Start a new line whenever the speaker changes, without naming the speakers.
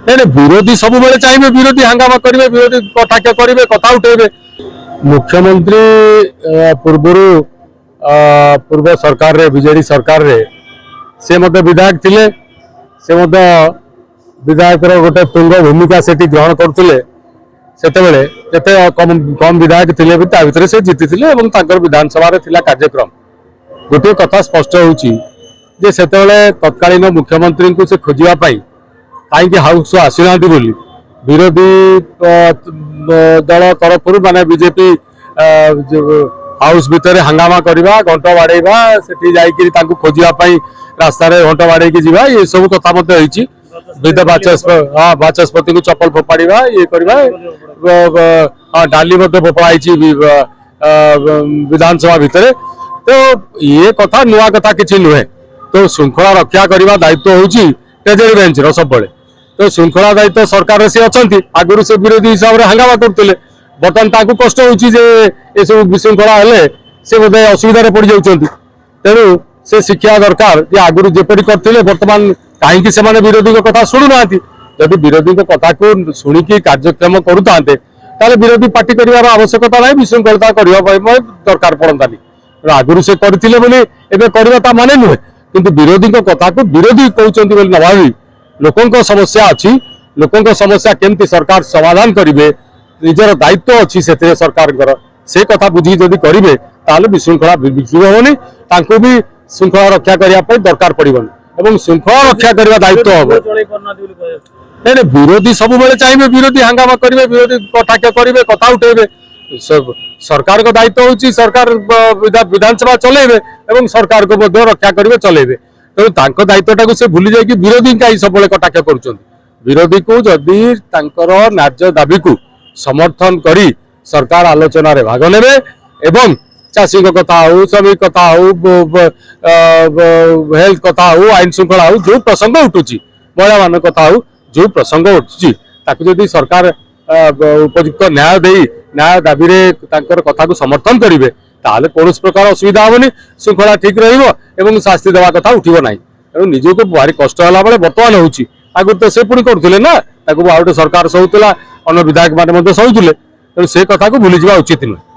नहीं विरोधी सब बेले चाहिए विरोधी हंगामा करेंगे विरोधी कटाक्ष करेंगे कथा उठेबे। मुख्यमंत्री पूर्व सरकार रे बीजेडी सरकार रे से विधायक थिले से विधायक गोटे तुंग भूमिका से ग्रहण करते से कम विधायक थिले भी भितर से जीति विधानसभा कार्यक्रम गोटे कथा स्पष्ट होचे से तत्कालीन मुख्यमंत्री को से खोजापी कहीं हाउस आसीना विरोधी दल तरफ माने बीजेपी हाउस भितर हंगामा करवा घंट बाड़ेवा से खोजापी रास्ता घंट बाड़े जा ये सब कथा बाचस्पति को चप्पल फोपाड़ा ये करवा डाली फोपाई विधानसभा भितर तो ये कथा नुआ कथा किसी नुहे। तो श्रृंखला रक्षा करने दायित्व हूँ ट्रेजरी बेंच सब तो श्रृंखला दायित्व सरकार से अच्छा आगुरी से विरोधी हिसाब से हंगामा करते बर्तमान कष्ट हो विशृंखला हेले से बोधे असुविधा पड़ जा तेणु से शिक्षा दरकार जे आगुरी जेपरी करते बर्तमान कहीं से विरोधी कथा शुणुना जब विरोधी कथा को शुणिकी कार्यक्रम करुता विरोधी पार्टी कर आवश्यकता ना विशृंखलता करने दरकार पड़तानी आगुरी से करते माने नुहे किंतु विरोधी कथा को विरोधी कहते न भावी लोकों समस्या अच्छी लोकों समस्या केमती सरकार समाधान करेंगे निजर दायित्व अच्छी से सरकार से कथा बुझी जदि करेंगे विशृंखला विजु हेनी भी श्रृंखला रक्षा करने दरकार पड़ोनी श्रृंखला रक्षा करने दायित्व हम नहीं विरोधी सब बेले चाहिए विरोधी हंगामा करेंगे विरोधी कटाक्ष करेंगे कथा उठेबे। सरकार का दायित्व हूँ सरकार विधानसभा चलेबे और सरकार को रक्षा करेंगे चलेबे तेणु दायित्व से भूली जाए विरोधी कहीं सब कटाक्ष कर विरोधी को जदि न्याय दाबी को समर्थन करी सरकार आलोचना रे भाग नेबे एवं चाषी कथा हो श्रमिक कथा हो हेल्थ कथा हो आईन श्रृंखला हो जो प्रसंग उठुची महिला मान कथा हो जो प्रसंग उठुची जदि सरकार उपयुक्त न्याय दे न्याय दाबी कथा को समर्थन करेंगे ताले कौन प्रकार असुविधा हेनी श्रृंखला ठीक रही शास्ति देवा कथा उठो ना तेणु निजक भारी कष्ट है बर्तमान होगी आगु तो से पुणी करुले ना गोटे सरकार सहूला अन्य विधायक मैंने सहूले तेणु से कथा को भूली जा उचित नुहे।